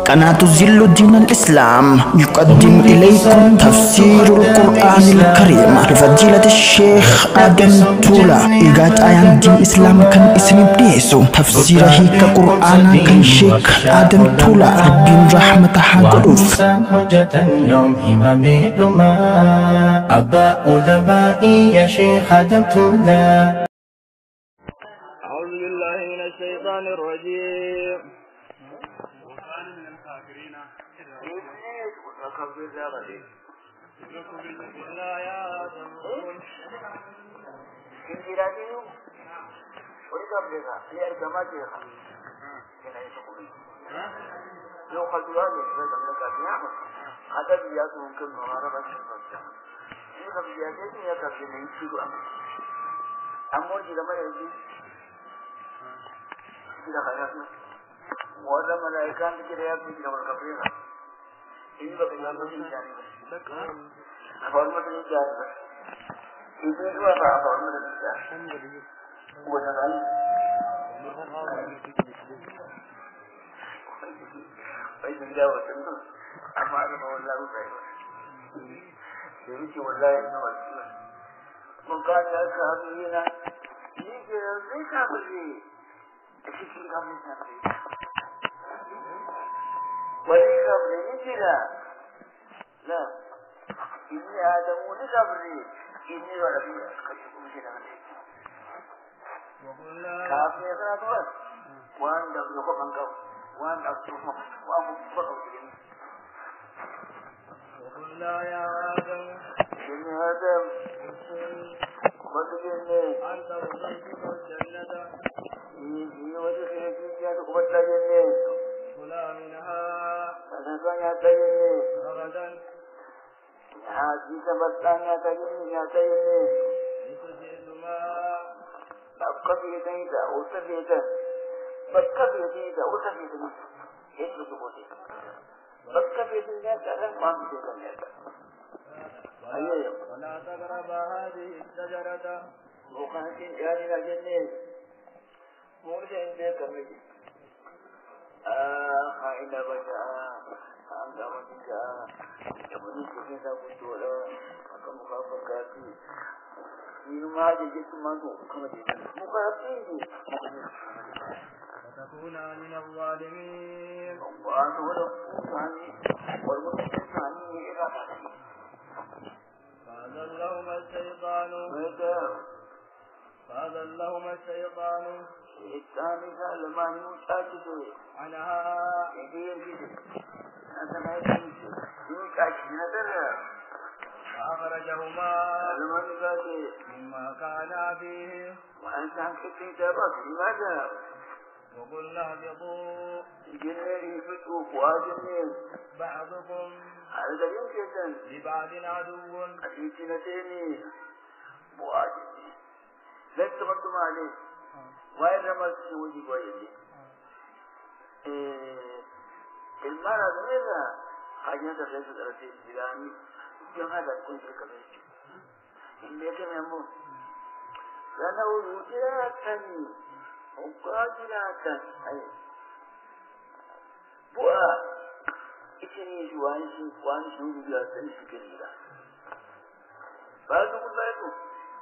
قناة ظل الدين الإسلام يقدم إليكم تفسير القرآن الكريم لفضيلة الشيخ آدم تولا. إيجاد آيان دين إسلام كان اسم بنيسو تفسيره كقرآن كان شيخ آدم تولا ربين رحمة حقروف حجة يوم إمام لما أبا أدبائي يا شيخ آدم تولا. أعوذ بالله من الشيطان الرجيم. وهذا ملائكان كده يبني كده والكبيرة إني بقينا بسين جانبا أفرمت الجانبا إذن هو أفرمت الجانبا ونغل وإذن جاوة النص أما أنا والله بعيد يمشي والله إنه والله من قال لك هذه يجي ليس أبلي أشكي كم نسابي وليس أبلي لا إني آدم وليس أبلي إني ولبي أشكي كده كافي أسرع وان دبلوك منكو وان أبلوك وان مفرق جديد وقلنا يا آدم إني آدم قد جنة أنت وزوجك الجنة إني وجهك جنة قد جنة كلا منها فنسان يتجنة رغدا هذه سبتان يتجنة لتجدما بقى يتنيتا وصفيتا بقى يتنيتا وصفيتا يسلك بوتي بقى يتنيتا أغن ما يتنيتا ولا تقرب هذه الشجرة وكانت جانب جنة مرجع ذلك مجد خائن بجاء أنت مجد يبني كفيتا بطولا أكم خافكاتي إنما هذا جسمانه كما جدا مقاتيه فتكون من الظالمين وأنه ولقوت عني والمتحدث عني إلى عني فأذلهما الشيطان الثاني قال ما يمشاكسه عنها يدين كده هذا ما يمشاكسه نترى فأخرجهما مما كانا فيه وأنت عن كتن تابك لماذا وقلنا اهبطوا جنة فتوك وآجنين بعضكم هذا يمكن لبعض عدو أتيتنتين وآجنين لن تمرتم عليه وين رمز سوجي ويلي المرأة ماذا حاجة تفسد الرسول الإسلامي يوم هذا كنت كبير إني كم يمون لأنه رجلاتني وقاتلاتني أي بؤى إتني جوانشي رجلاتني سكريرا بعضهم بعضهم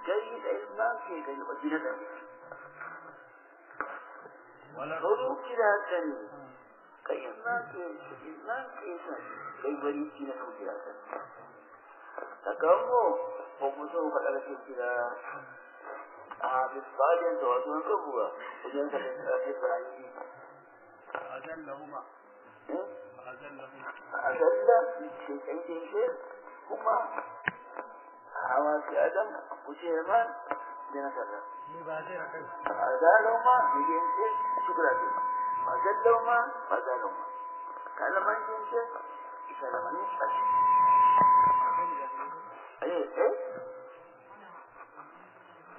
جيد إلمان كي كي وجلتني رجلاتني كي إلمان كي كي بريدين رجلاتني تكامو ومسوه فالألسي كلا بالصالح توازن كبوة وجن سلسل إبراهيم فأذلهما أذل شيء هما حواسي آدم وشيمان جنة الله أذلهما بجنس شكراتي أذلهما كان من جنس إسلام نشأ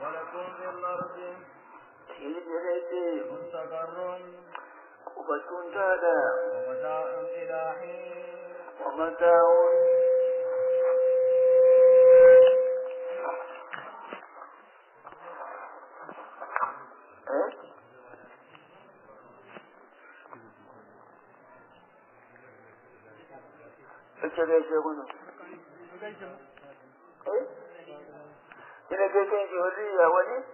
ولكم في الأرض مستقر ومتاع إلى حين ومتاع ake gaishe gudu ina gaishe shi wani ya wani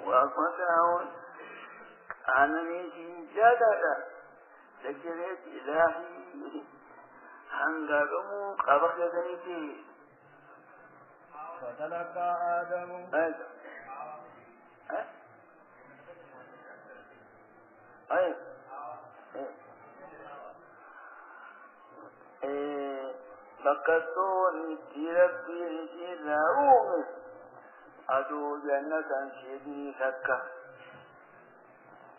ومتاع أنا ميشي جددا لكريت إلهي هنقرمو قبخ يدنيتي فتلقى آدم بكتوني تربي جراومي أدو جنة شدي لك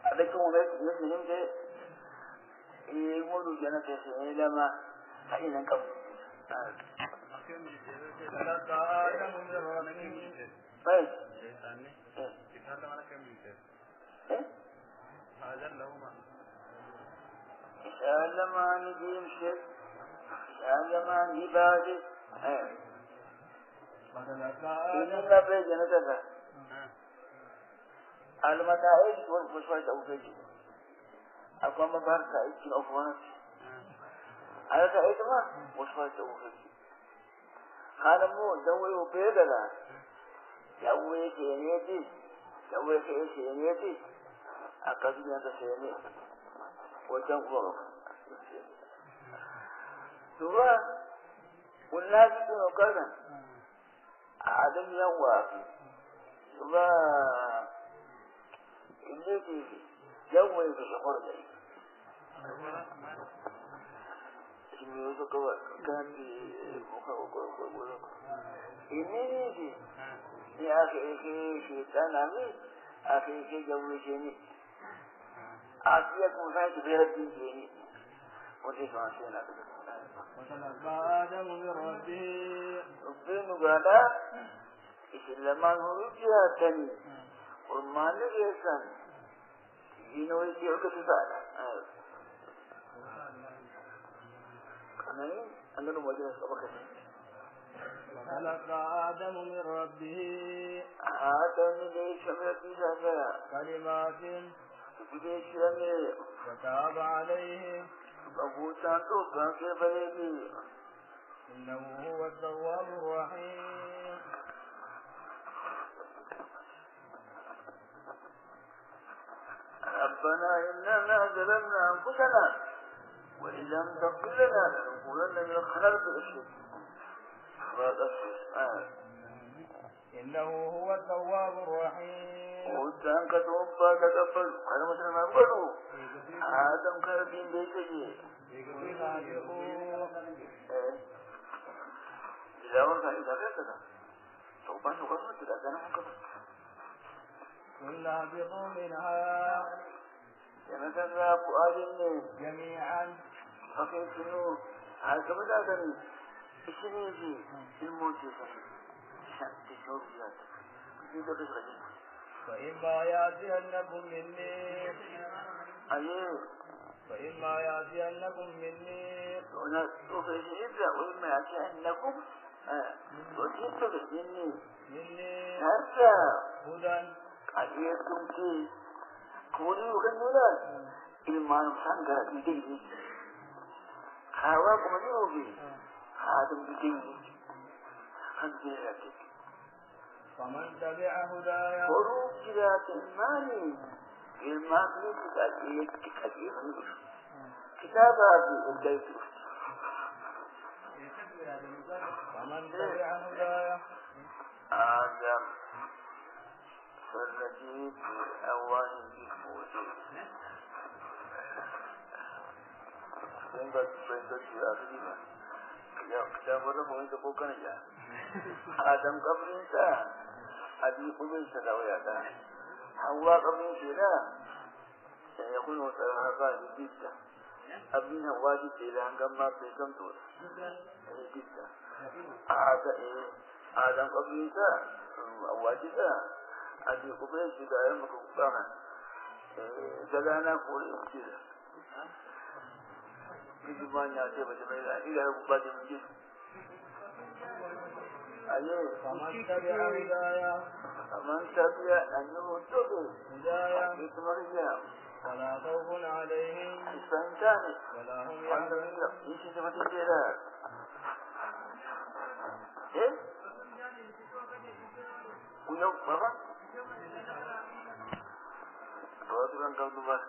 أدكم بيت مسلم ده يقولوا جنة شدي لما حين نكب تلقى آدم من ربه طيب هذا لهما لما نديم شد لما نبادي إنما في جنة المتاعب والفشوات أوفيجي أقوم بارك إيكين أفوانات على تأيد ما وشوات أوفيجي هذا مو دوي وبيدلا دوي سينيتي دوي سينيتي أكاد ينتهي سيني وجنبه ثم والناس يكونوا كذا عدم يوافي ثم اللي تيجي جوي بشخور جاي اسمه يوسف كان في مخاوة إني نيجي يا أخي شيطان عمي أخي جوي شيني أخيك مفايت بيهدي شيني وليس ما شينا وتلقى آدم من ربه ربنا قال إسلام هو جاتني وما نجسن ينو يجيك تسالا أنا أنا موجود سبقة وتلقى آدم من ربه آدم ليش شمرتي سافا كلمات ليش شمر فتاب عليه أبوتان تو كان كبريبي إنه هو التواب الرحيم ربنا إننا ظلمنا أنفسنا وإن لم تغفر لنا لنكونن من الخلق الأشد إنه هو التواب الرحيم وإنسان كتوبة كتفل قال مثلا ما قالوا آدم كربين بيتجي إذا ورد إذا كذا توبة نقصنا إذا كان مكبر كل هبطوا منها ينتظر فؤاد جميعا فكيف شنو هكذا ذاكني إشني في الموت تشعر بيات كيف تقول فإما يأتينكم مني أيه فإما يأتينكم مني هنا أخرج إبرة وإما يأتينكم وتيتك مني هذا هدى أيكم كي كوني وكنولا إلمان سانغا يدي خاوا كوني وبي هذا يدي هذا فمن تبع هدايا فروق جرات الماني الماضي كتاب هذه الجيد فمن تبع هدايا آدم فالذي في أول الوجود كتاب الله هو يتبوكنا جاء آدم قبل إنسان أبي قبل سلاوياتا حواء قبل سلا سيكون سلاوياتا جديدة أبين حواء جديدة أنكما بيكم تولا جديدة آدم قبل إنسان أواجدا أبي قبل سلا مكبرا سلانا قول إنسان بجمعنا يأتي بجمعنا إلى أبوبات من فمن تبع هدايا فمن تبيع أنه تبي هداية يتمرجع ولا خوف عليهم الفهمتاني ولا هم وعند يحزنون الله يجي تبتي جيرا إيه ويوم بابا بابا كان قبل بس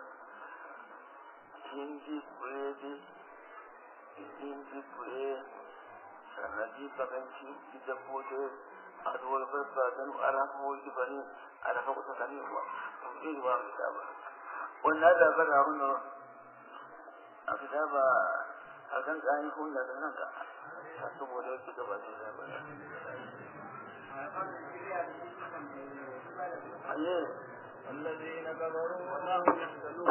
hindi pwede sanadi pakanci kita pwede adwal badan arah mo ibani arah ko sa kani wa hindi wa kitaba wannan da ba da huno a kitaba akan kai hunna da nan ka saboda yake gaba da ba aye الذين كفروا وهم يحزنون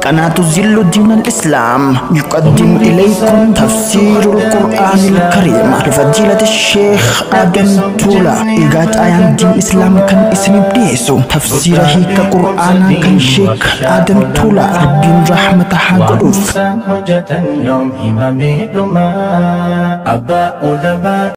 قناة ظل الدين الإسلام يقدم إليكم تفسير القرآن الكريم لفضيلة الشيخ آدم تولا إيجاد آيان دين إسلام كان اسم بنيسو تفسيره كقرآن كان شيخ آدم تولا ربين رحمة حقوف حجة يوم إمامي لما أبا أدبا